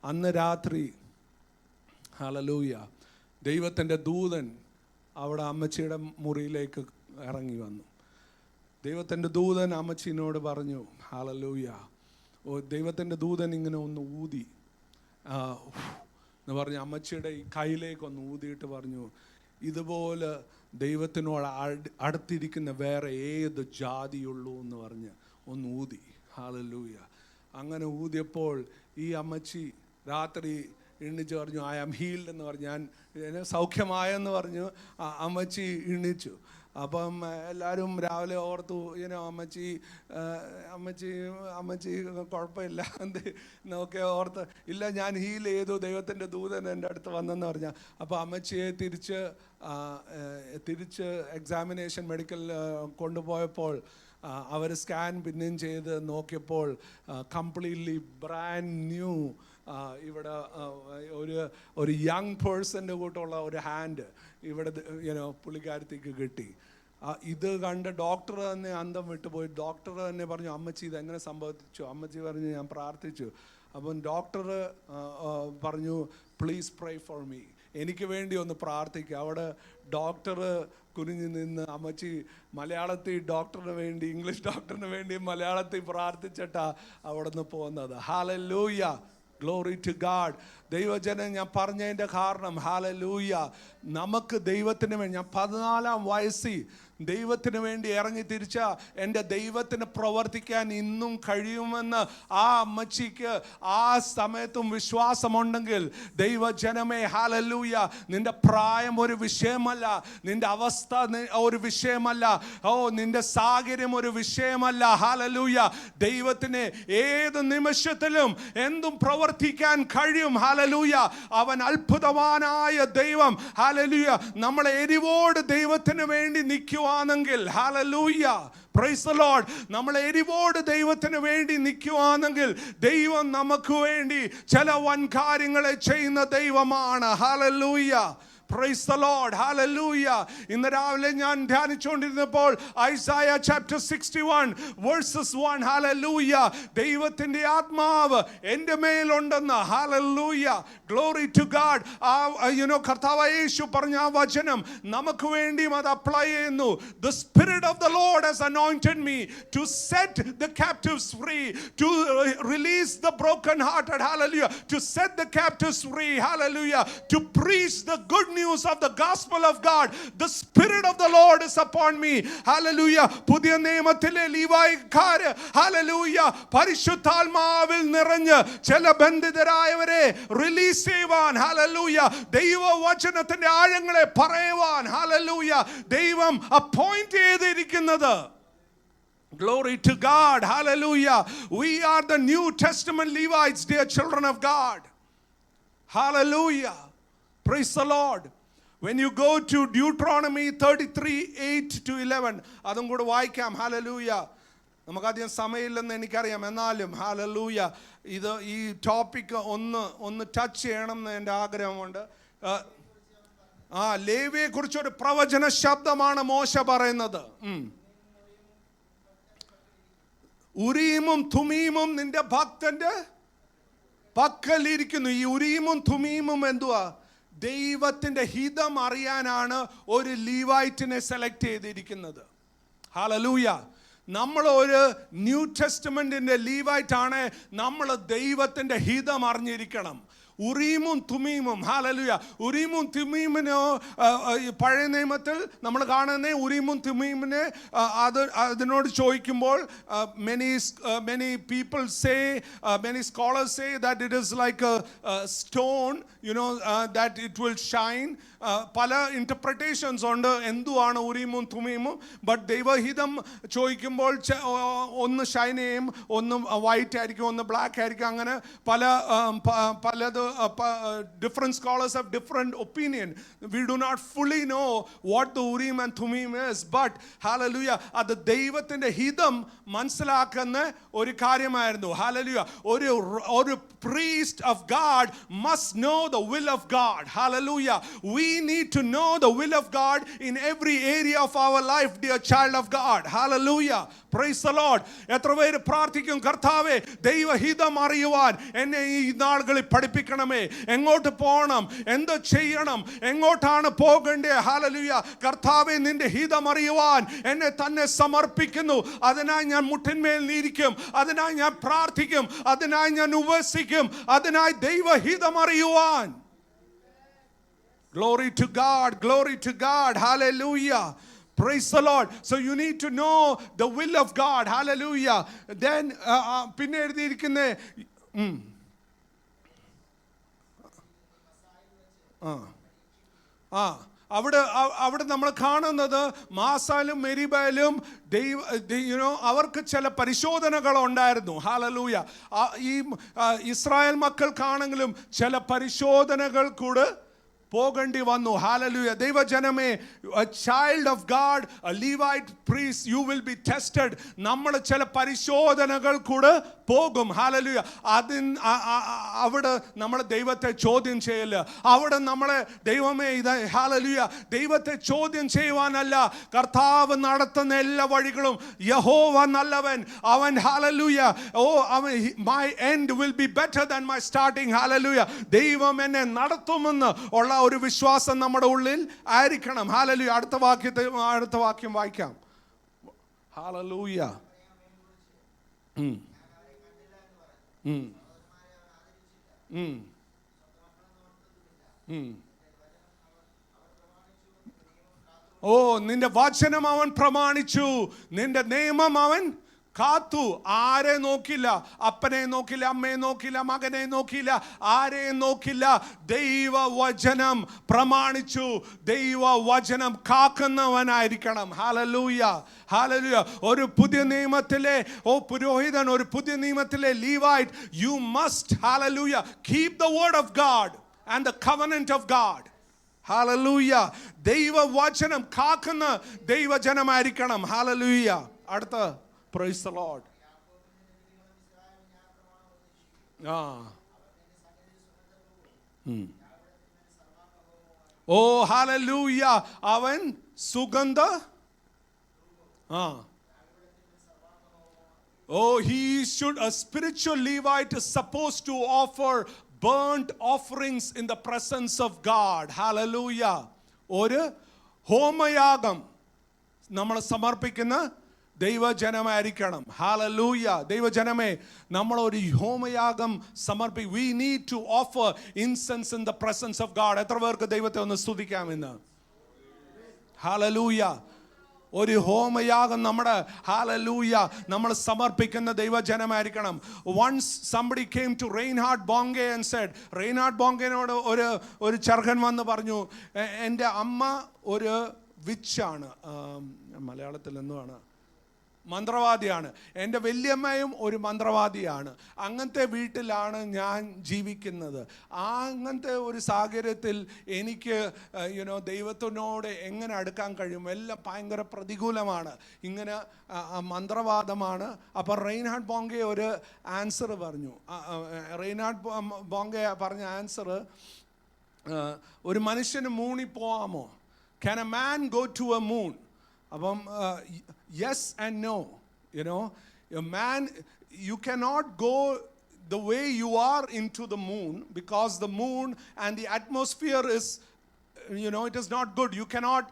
അന്ന് രാത്രി ഹല്ലേലൂയ ദൈവത്തിൻ്റെ ദൂതൻ അവിടെ അമ്മച്ചിയുടെ മുറിയിലേക്ക് ഇറങ്ങി വന്നു. ദൈവത്തിൻ്റെ ദൂതൻ അമ്മച്ചിനോട് പറഞ്ഞു, ഹല്ലേലൂയ, ദൈവത്തിൻ്റെ ദൂതൻ ഇങ്ങനെ ഒന്ന് ഊതി എന്ന് പറഞ്ഞു അമ്മച്ചിയുടെ ഈ കയ്യിലേക്കൊന്ന് ഊതിയിട്ട് പറഞ്ഞു, ഇതുപോലെ ദൈവത്തിനോട് അടുത്തിരിക്കുന്ന വേറെ ഏത് ജാതിയുള്ളൂ എന്ന് പറഞ്ഞ് ഒന്ന് ഊതി. ഹല്ലേലൂയ. അങ്ങനെ ഊതിയപ്പോൾ ഈ അമ്മച്ചി രാത്രി എണ്ണിച്ച് പറഞ്ഞു, ഐ ആം ഹീൽഡ് എന്ന് പറഞ്ഞു, ഞാൻ സൗഖ്യമായെന്ന് പറഞ്ഞു. അമ്മച്ചി എണ്ണിച്ചു. അപ്പം എല്ലാവരും രാവിലെ ഓർത്തു, അമ്മച്ചി കുഴപ്പമില്ല എന്ത് എന്നൊക്കെ ഓർത്ത്, ഇല്ല ഞാൻ ഹീൽ ചെയ്തു, ദൈവത്തിൻ്റെ ദൂതൻ എൻ്റെ അടുത്ത് വന്നെന്ന് പറഞ്ഞാൽ. അപ്പോൾ അമ്മച്ചിയെ തിരിച്ച് എക്സാമിനേഷൻ മെഡിക്കൽ കൊണ്ടുപോയപ്പോൾ അവർ സ്കാൻ പിന്നെയും ചെയ്ത് നോക്കിയപ്പോൾ കംപ്ലീറ്റ്ലി ബ്രാൻഡ് ന്യൂ ഇവിടെ ഒരു യങ് പേഴ്സൻ്റെ കൂട്ടുള്ള ഒരു ഹാൻഡ് ഇവിടെ പുള്ളിക്കാരത്തേക്ക് കിട്ടി. ഇത് കണ്ട് ഡോക്ടർ തന്നെ അന്തം വിട്ടുപോയി. ഡോക്ടർ തന്നെ പറഞ്ഞു, അമ്മച്ചി ഇതെങ്ങനെ സംഭവിച്ചു? അമ്മച്ചി പറഞ്ഞു, ഞാൻ പ്രാർത്ഥിച്ചു. അപ്പം ഡോക്ടർ പറഞ്ഞു, പ്ലീസ് പ്രേ ഫോർ മീ, എനിക്ക് വേണ്ടി ഒന്ന് പ്രാർത്ഥിക്കുക. അവിടെ ഡോക്ടർ കുനിഞ്ഞു നിന്ന് അമ്മച്ചി മലയാളത്തിൽ ഡോക്ടറിന് വേണ്ടി, ഇംഗ്ലീഷ് ഡോക്ടറിന് വേണ്ടി മലയാളത്തിൽ പ്രാർത്ഥിച്ചിട്ടാണ് അവിടെ നിന്ന് പോകുന്നത്. Hallelujah, glory to God. ദൈവജനം ഞാൻ പറഞ്ഞതിൻ്റെ കാരണം ഹല്ലേലൂയ, നമുക്ക് ദൈവത്തിന് വേണ്ടി, ഞാൻ 14-ാം വയസ്സിൽ ദൈവത്തിന് വേണ്ടി ഇറങ്ങി തിരിച്ച എൻ്റെ ദൈവത്തിന് പ്രവർത്തിക്കാൻ ഇന്നും കഴിയുമെന്ന് ആ അമ്മച്ചിക്ക് ആ സമയത്തും വിശ്വാസമുണ്ടെങ്കിൽ, ദൈവജനമേ ഹല്ലേലൂയ, നിന്റെ പ്രായം ഒരു വിഷയമല്ല, നിന്റെ അവസ്ഥ ഒരു വിഷയമല്ല, നിന്റെ സാഹചര്യം ഒരു വിഷയമല്ല. ഹല്ലേലൂയ, ദൈവത്തിന് ഏത് നിമിഷത്തിലും എന്തും പ്രവർത്തിക്കാൻ കഴിയും. ഹല്ലേലൂയ, അവൻ അത്ഭുതവാനായ ദൈവം. ഹല്ലേലൂയ, നമ്മളെ എരിവോട് ദൈവത്തിന് വേണ്ടി നിൽക്കുവാണെങ്കിൽ, ഹല്ലേലൂയ, പ്രൈസ് ദി ലോർഡ്, നമ്മൾ എരിവോട് ദൈവത്തിന് വേണ്ടി നിൽക്കുവാണെങ്കിൽ ദൈവം നമുക്ക് വേണ്ടി ചില വൻ കാര്യങ്ങളെ ചെയ്യുന്ന ദൈവമാണ്. Hallelujah, praise the Lord, hallelujah. ഇന്ന് രാവിലെ ഞാൻ ധ്യാനിച്ചുകൊണ്ടിരുന്നപ്പോൾ ഐസായ ചാപ്റ്റർ 61 വേഴ്സസ് 1, ഹല്ലേലൂയ, ദൈവത്തിൻ്റെ ആത്മാവ് എൻ്റെ മേലുണ്ടെന്ന്. Hallelujah, glory to God. കർത്താവായ യേശു പറഞ്ഞ ആ വചനം നമുക്ക് വേണ്ടിയും അത് അപ്ലൈ ചെയ്യുന്നു. The Spirit of the Lord has anointed me to set the captives free, to release the brokenhearted, hallelujah, to set the captives free, hallelujah, to preach the good news of the gospel of God. The Spirit of the Lord is upon me, hallelujah. പുതിയ നിയമത്തിലെ ലീവായിക്കാര്, hallelujah, പരിശുദ്ധാത്മാവിൽ നിറഞ്ഞ് ചില ബന്ധിതരായവരെ റിലീസ് ചെയ്യുവാൻ, hallelujah, ദൈവവചനത്തിന്റെ ആഴങ്ങളെ പറയുവാൻ, hallelujah, ദൈവം അപ്പോയിന്റ് ചെയ്തിരിക്കുന്നത്. Glory to God, hallelujah. We are the New Testament Levites, dear children of God. Hallelujah, praise the Lord. When you go to Deuteronomy 33:8-11, അതും കൂടെ വായിക്കാം. hallelujah, നമുക്കധികം സമയമില്ലെന്ന് എനിക്കറിയാം, എന്നാലും hallelujah, ഇത് ഈ ടോപ്പിക് ഒന്ന് ടച്ച് ചെയ്യണം എന്ന് എൻ്റെ ആഗ്രഹമുണ്ട്. ലേവിയെ കുറിച്ചൊരു പ്രവചന ശബ്ദമാണ് മോശ പറയുന്നത്. ഉരീമും തുമീമും നിന്റെ ഭക്തന്റെ പക്കലിരിക്കുന്നു. ഈ ഉരീമും തുമീമും എന്തുവാ? ദൈവത്തിൻ്റെ ഹിതം അറിയാനാണ് ഒരു ലീവൈറ്റിനെ സെലക്ട് ചെയ്തിരിക്കുന്നത്. ഹല്ലേലൂയ, നമ്മൾ ഒരു ന്യൂ ടെസ്റ്റ്മെന്റിന്റെ ലീവൈറ്റാണ്. നമ്മൾ ദൈവത്തിൻ്റെ ഹിതം അറിഞ്ഞിരിക്കണം. ഉറീമും തുമീമും, ഹല്ലേലൂയ, ഉറീമും തുമീമിനോ പഴയ നിയമത്തിൽ നമ്മൾ കാണുന്ന ഉറീമും തുമീമിനെ അതിനോട് ചോദിക്കുമ്പോൾ many people say, many scholars say that it is like a stone, that it will shine. പല ഇന്റർപ്രിട്ടേഷൻസ് ഉണ്ട് എന്തുവാണ് ഉരീമും തുമീമും. ബട്ട് ദൈവഹിതം ചോദിക്കുമ്പോൾ ഒന്ന് ഷൈൻ ചെയ്യും, ഒന്ന് വൈറ്റ് ആയിരിക്കും, ഒന്ന് ബ്ലാക്ക് ആയിരിക്കും. അങ്ങനെ പലത് different scholars have different opinion. We do not fully know what the Urim and Thummim is, but hallelujah, അത് ദൈവത്തിൻ്റെ ഹിതം മനസ്സിലാക്കുന്ന ഒരു കാര്യമായിരുന്നു. hallelujah, ഒരു priest of God must know the will of God. hallelujah, we need to know the will of God in every area of our life, dear child of God. hallelujah, praise the Lord. എത്ര പേര് പ്രാർത്ഥിക്കും, കർത്താവേ ദൈവഹിതം അറിയുവാൻ എന്നെ ഈ നാളുകളിൽ പഠിപ്പിക്കണമേ, എങ്ങോട്ട് പോകണം, എന്ത് ചെയ്യണം, എങ്ങോട്ടാണ് പോകേണ്ടത്. hallelujah, കർത്താവേ നിന്റെ ഹിതം അറിയുവാൻ എന്നെ തന്നെ സമർപ്പിക്കുന്നു. അതിനായി ഞാൻ മുട്ടിന്മേൽ ഇരിക്കും, അതിനായി ഞാൻ പ്രാർത്ഥിക്കും, അതിനായി ഞാൻ ഉപവസിക്കും, അതിനായി ദൈവഹിതം അറിയുവാൻ. Glory to God, glory to God, hallelujah, praise the Lord. So you need to know the will of God, hallelujah. Then പിന്നെ എഴുതിയിരിക്കുന്ന അവിടെ നമ്മൾ കാണുന്നത് മാസാലും മെരിബയിലും അവർക്ക് ചില പരിശോധനകൾ ഉണ്ടായിരുന്നു. ഹല്ലേലൂയ, ഈ ഇസ്രായേൽ മക്കൾക്കാണെങ്കിലും ചില പരിശോധനകൾ കൂടെ പോകേണ്ടി വന്നു. hallelujah, ദൈവജനമേ, a child of God, a Levite priest, you will be tested. നമ്മൾ ചില പരിശോധനകൾ കൂടെ പോകും. hallelujah, അവിടെ നമ്മൾ ദൈവത്തെ ചോദ്യം ചെയ്യല്ല. അവിടെ നമ്മളെ ദൈവമേ ഇത് hallelujah, ദൈവത്തെ ചോദ്യം ചെയ്യുവാനല്ല, കർത്താവ് നടത്തുന്ന എല്ലാ വഴികളും യഹോവ നല്ലവൻ, അവൻ hallelujah, my end will be better than my starting. hallelujah, ദൈവം എന്നെ നടത്തുമെന്ന് ഉള്ള ഒരു വിശ്വാസം നമ്മുടെ ഉള്ളിൽ ആയിരിക്കണം. ഹല്ലേലൂയ, അടുത്ത വാക്യം വായിക്കാം. ഹല്ലേലൂയ, ഓ, നിന്റെ വചനം അവൻ പ്രമാണിച്ചു, നിന്റെ നിയമം അവൻ കാത്തു. ആരെ നോക്കില്ല, അപ്പനെ നോക്കില്ല, അമ്മയെ നോക്കില്ല, മകനെ നോക്കില്ല, ആരെയും നോക്കില്ല. ദൈവവചനം പ്രമാണിച്ചു, ദൈവവചനം കാക്കുന്നവനായിരിക്കണം. Hallelujah, hallelujah. ഒരു പുതിയ നിയമത്തിലെ പുരോഹിതൻ, ഒരു പുതിയ നിയമത്തിലെ Levite, you must, hallelujah, keep the word of God and the covenant of God. Hallelujah. ദൈവവചനം കാക്കുന്ന ദൈവജനമായിരിക്കണം. ഹല്ലേലൂയ. അടുത്ത, praise the Lord. Oh hallelujah. അവൻ സുഗന്ധ he should, a spiritual Levite is supposed to offer burnt offerings in the presence of God. Hallelujah. ഒരു ഹോമയാഗം നമ്മൾ സമർപ്പിക്കുന്ന ദൈവജനമായിരിക്കണം. ഹല്ലേലൂയ. ദൈവജനമേ, നമ്മൾ ഒരു ഹോമയാഗം we need to offer incense in the presence of God. എത്ര പേർക്ക് ദൈവത്തെ ഒന്ന് സ്തുതിക്കാം ഇന്ന്? ഹല്ലേലൂയ. ഒരു ഹോമയാഗം നമ്മുടെ, ഹല്ലേലൂയ, നമ്മൾ സമർപ്പിക്കുന്ന ദൈവജനമായിരിക്കണം. Once somebody came to Reinhard Bonke and said, Reinhard Bonkeനോട് ഒരു ചെറുക്കൻ വന്ന് പറഞ്ഞു, എൻ്റെ അമ്മ ഒരു വിച്ചാണ്, മലയാളത്തിൽ എന്തുവാണ്, മന്ത്രവാദിയാണ്. എൻ്റെ വല്യമ്മയും ഒരു മന്ത്രവാദിയാണ്. അങ്ങനത്തെ വീട്ടിലാണ് ഞാൻ ജീവിക്കുന്നത്. അങ്ങനത്തെ ഒരു സാഹചര്യത്തിൽ എനിക്ക് ദൈവത്തിനോട് എങ്ങനെ അടുക്കാൻ കഴിയും? എല്ലാം ഭയങ്കര പ്രതികൂലമാണ്, ഇങ്ങനെ മന്ത്രവാദമാണ്. അപ്പം റെയിൻഹാർഡ് ബോങ്കെ ഒരു ആൻസർ പറഞ്ഞു. റെയിൻഹാർഡ് ബോങ്കെ പറഞ്ഞ ആൻസർ, ഒരു മനുഷ്യന് മൂണിൽ പോവാമോ? Can a man go to a moon? അപ്പം yes and no. A man, you cannot go the way you are into the moon, because the moon and the atmosphere is, it is not good. You cannot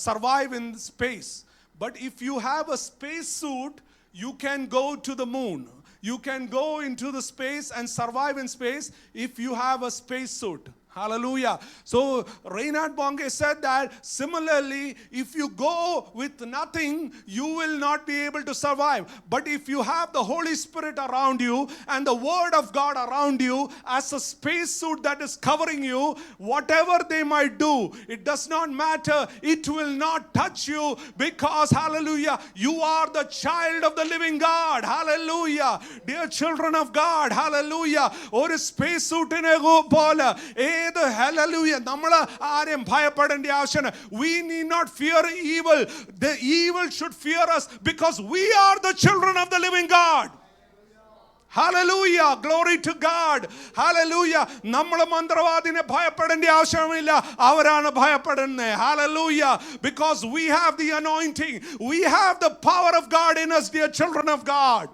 survive in space. But if you have a space suit, you can go to the moon. You can go into the space and survive in space if you have a space suit. Hallelujah. So Reinhard Bonke said that similarly, if you go with nothing, you will not be able to survive. But if you have the Holy Spirit around you and the Word of God around you as a spacesuit that is covering you, whatever they might do, it does not matter. It will not touch you, because, hallelujah, you are the child of the living God. Hallelujah. Dear children of God, hallelujah. ഒരു spacesuitനെ പോലെ hallelujah, നമ്മൾ ആരെയും ഭയപ്പെടേണ്ട ആവശ്യമില്ല. We need not fear evil. The evil should fear us, because we are the children of the living God. Hallelujah. Glory to God. Hallelujah. നമ്മൾ മന്ത്രവാദിനെ ഭയപ്പെടേണ്ട ആവശ്യമില്ല, അവരാണ് ഭയപ്പെടുന്നത്. Hallelujah. Because we have the anointing. We have the power of God in us, dear children of God.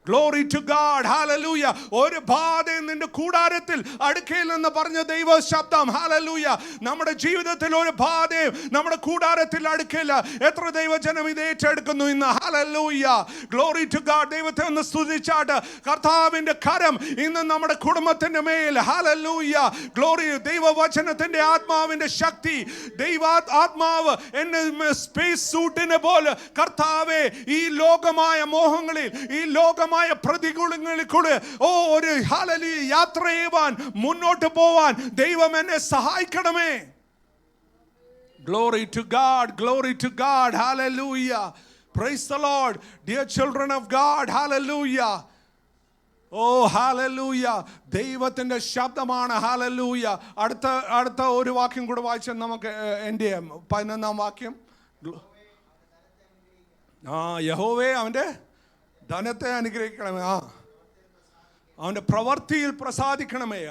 Glory to God. Hallelujah. ഒരു ബാധയും നിന്റെ കൂടാരത്തിൽ അടുക്കയില്ലെന്ന് പറഞ്ഞ ദൈവ ശബ്ദം. Hallelujah. നമ്മുടെ ജീവിതത്തിൽ ഒരു ബാധയും നമ്മുടെ കൂടാരത്തിൽ അടുക്കില്ല. എത്ര ദൈവജനം ഇത് ഏറ്റെടുക്കുന്നു ഇന്ന്? Hallelujah. Glory to God. ദൈവത്തെ ഒന്ന് സ്തുതിച്ചാട്ട്. കർത്താവിന്റെ കരം ഇന്ന് നമ്മുടെ കുടുംബത്തിന്റെ മേൽ. Hallelujah. Glory. ദൈവവചനത്തിന്റെ ആത്മാവിന്റെ ശക്തി, ദൈവാത്മാവ് എന്നെ സ്പേസ് സൂട്ടിനെ പോലെ കർത്താവേ, ഈ ലോകമായ മോഹങ്ങളിൽ, ഈ ലോകമായ പ്രതികൂലങ്ങളിൽ കൂടെ ഒരു ഹല്ലേലൂയ യാത്ര ചെയ്യുവാൻ, മുന്നോട്ട് പോവാൻ ദൈവം എന്നെ സഹായിക്കണമേ. Glory to God. Glory to God. Hallelujah. Praise the Lord. Dear children of God, hallelujah. Oh, hallelujah. ദൈവത്തിന്റെ ശബ്ദമാണ്. Hallelujah. അടുത്ത ഒരു വാക്യം കൂടെ വായിച്ചാൽ നമുക്ക് എൻ്റെ 11ാം വാക്യം. യഹോവേ അവന്റെ ധനത്തെ അനുഗ്രഹിക്കണമേ, അവന്റെ പ്രവൃത്തിയിൽ പ്രസാദിക്കണമേ.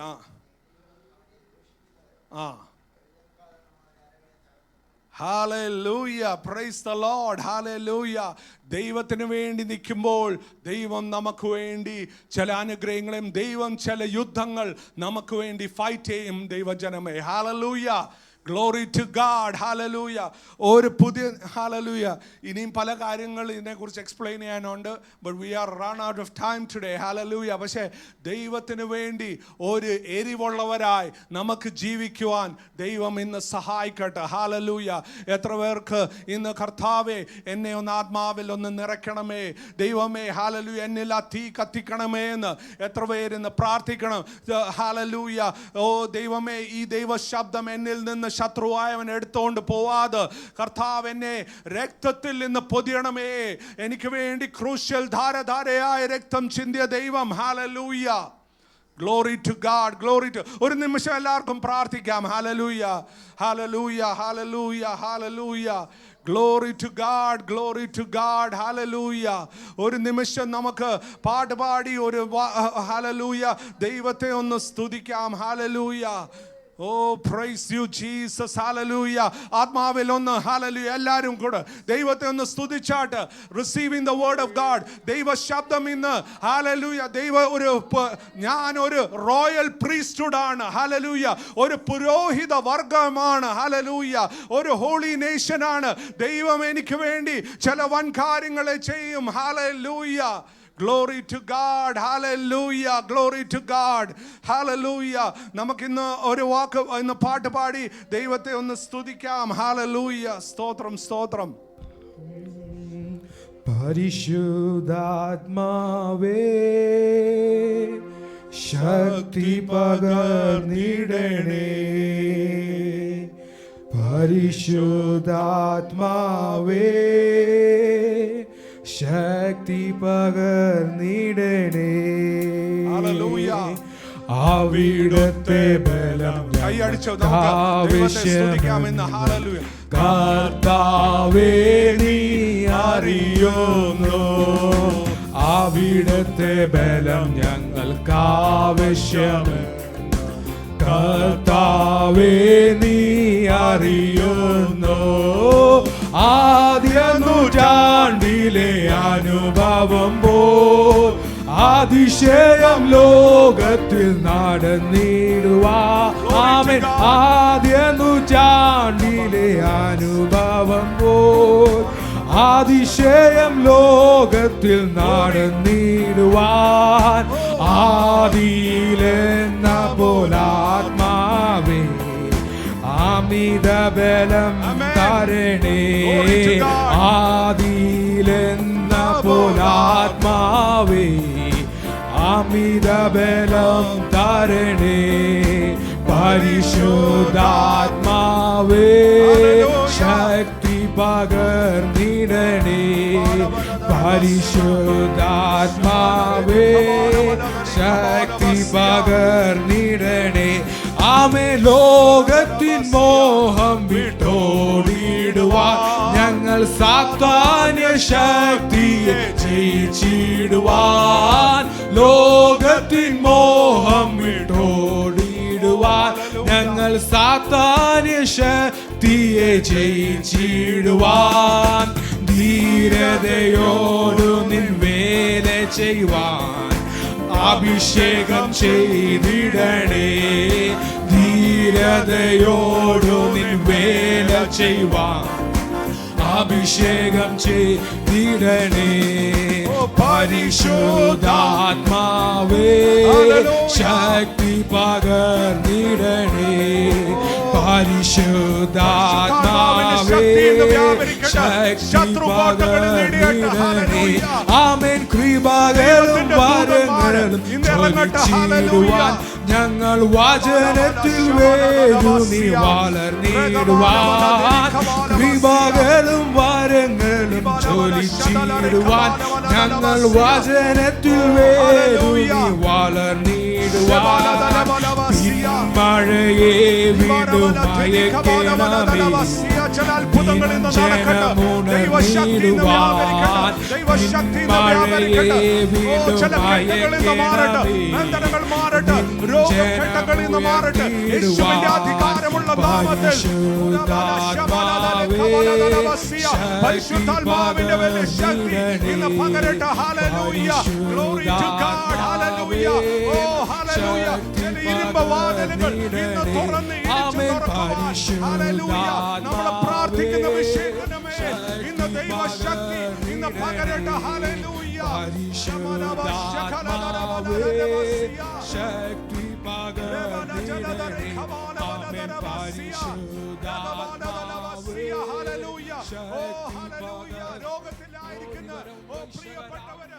Hallelujah. Praise the Lord. Hallelujah. ദൈവത്തിന് വേണ്ടി നിൽക്കുമ്പോൾ ദൈവം നമുക്ക് വേണ്ടി ചില അനുഗ്രഹങ്ങളെയും ദൈവം ചില യുദ്ധങ്ങൾ നമുക്ക് വേണ്ടി ഫൈറ്റ് ചെയ്യും ദൈവജനമേ. Hallelujah. Glory to God. Hallelujah. ഒരു പുതിയ hallelujah. ഇനിയും പല കാര്യങ്ങൾ ഇതിനെക്കുറിച്ച് എക്സ്പ്ലെയിൻ ചെയ്യാനുണ്ട്. But we are run out of time today. Hallelujah. പക്ഷേ ദൈവത്തിന് വേണ്ടി ഒരു എരിവുള്ളവരായി നമുക്ക് ജീവിക്കുവാൻ ദൈവം ഇന്ന് സഹായിക്കട്ടെ. Hallelujah. എത്ര പേർക്ക് ഇന്ന് കർത്താവേ എന്നെ ഒന്ന് ആത്മാവിൽ ഒന്ന് നിറയ്ക്കണമേ, ദൈവമേ hallelujah എന്നിൽ ആ തീ കത്തിക്കണമേ എന്ന് എത്ര പേരിന്ന് പ്രാർത്ഥിക്കണം. Hallelujah. ഓ ദൈവമേ, ഈ ദൈവ ശബ്ദം എന്നിൽ നിന്ന് ശത്രുവായവൻ എടുത്തുകൊണ്ട് പോവാതെ കർത്താവ് എന്നെ രക്തത്തിൽ നിന്ന് പൊതിയണമേ. എനിക്ക് വേണ്ടി ക്രൂശിൽ ധാരധാരയായ രക്തം ചിന്തിയ ദൈവം. Hallelujah. Glory to God. Glory to. ഒരു നിമിഷം എല്ലാവർക്കും പ്രാർത്ഥിക്കാം. Hallelujah. Hallelujah. Hallelujah. Hallelujah. Glory to God. Glory to God. Hallelujah. ഒരു നിമിഷം നമുക്ക് പാട്ടുപാടി ഒരു hallelujah ദൈവത്തെ ഒന്ന് സ്തുതിക്കാം. Hallelujah. Oh, praise you, Jesus. Hallelujah. ആത്മാവിൽ ഒന്ന് hallelujah എല്ലാവരും കൂടെ ദൈവത്തെ ഒന്ന് സ്തുതിച്ചാട്ട് receiving the word of God. ദൈവ ശബ്ദം ഇന്ന് hallelujah ഞാൻ ഒരു റോയൽ പ്രീസ്റ്റ്ഹുഡ് ആണ്. hallelujah. ഒരു പുരോഹിത വർഗമാണ്. hallelujah. ഒരു ഹോളി നേഷൻ ആണ്. ദൈവം എനിക്ക് വേണ്ടി ചില വൻ കാര്യങ്ങളെ ചെയ്യും. hallelujah. Glory to God. Hallelujah. Glory to God. Hallelujah. നമുക്കിന്ന് ഒരു വാക്ക് ഇന്ന് പാട്ട് പാടി ദൈവത്തെ ഒന്ന് സ്തുതിക്കാം. Hallelujah. സ്തോത്രം സ്തോത്രം. പരിശുദ്ധാത്മാവേ ശക്തി പകർന്നിടണേ, പരിശുദ്ധാത്മാവേ ശക്തി പകർന്നിടണേ. Hallelujah. അവിടുത്തെ ബലം കൈയടിച്ചോ ദൈവത്തെ സ്തുതിക്കാം ഇന്ന്. Hallelujah. കർത്താവേ നീ അറിയുന്നു, അവിടുത്തെ ബലം ഞങ്ങൾക്കാവശ്യം. കർത്താവേ നീ അറിയുന്നു, ആദ്യ നൂറ്റാണ്ടിലെ അനുഭവം പോൽ അതിശയം ലോകത്തിൽ നടന്നിടുവാൻ. ആമേൻ. ആദ്യ നൂറ്റാണ്ടിലെ അനുഭവം പോൽ അതിശയം ലോകത്തിൽ നടന്നിടുവാൻ. ആദിയിലെന്ന പോലാത്മാവേ അമിത ബലം തരണേ. ആദിയിലെന്ന പോലാത്മാവേ അമിത ബലം തരണേ. പരിശുദ്ധാത്മാവേ ശക്തി പകർന്നിടണേ, പരിശുദ്ധാത്മാവേ ശക്തി പകർന്നിടണേ. ആമേ. ലോകത്തിൻ മോഹം വിട്ടോടിടുവാൻ ഞങ്ങൾ സാത്താന്യ ശക്തിയെ ജയിച്ചിടുവാൻ. ലോകത്തിൻ മോഹം വിട്ടോടിടുവാൻ ഞങ്ങൾ സാത്താന്യ ശക്തിയെ ജയിച്ചിടുവാൻ. ധീരതയോടു നിൻ വേല ചെയ്യുവാൻ അഭിഷേകം ചെയ്തിടണേ. ധീരതയോടു നിൻ വേല ചെയ്യുവാൻ അഭിഷേകം ചെയ്തിടണേ. പരിശുദ്ധാത്മാവേ ശക്തി പകർന്നിടണേ, പരിശുദ്ധാത്മാവേ ശക്തി പകർന്നിടണേ. ആമേൻ. കൃപകളും വരങ്ങളും ചൊരിച്ചിടുവാൻ ഞങ്ങൾ വചനത്തിൽ വേരൂന്നി വളർന്നിടുവാൻ. കൃപകളും വരങ്ങളും ചൊരിച്ചിടുവാൻ ഞങ്ങൾ വചനത്തിൽ വേരൂന്നി വളർന്നിടുവാൻ. മഴയെ വീണ്ടും മയക്കണമേ, ജനമുണർന്നിടുവാൻ. മഴയെ വീണ്ടും പരിശുദ്ധാത്മാവിന്റെ വലിയ ശക്തി ഇന്ന് പകരട്ടെ. Hallelujah. Glory to God. Hallelujah. Oh, hallelujah. Hallelujah. ചില ഇരുമ്പ് വാതിലുകൾ ഇന്ന് തുറന്ന് ഇടിച്ചു തുറക്കുവാൻ. ഹല്ലേലൂയ. നമ്മൾ പ്രാർത്ഥിക്കുന്ന വിഷയത്തിനുമേ ഇന്ന് ദൈവശക്തി ഇന്ന് പകരട്ടെ. ഹല്ലേലൂയ. ശക്തി രോഗത്തിലായിരിക്കുന്ന പ്രിയപ്പെട്ടവര്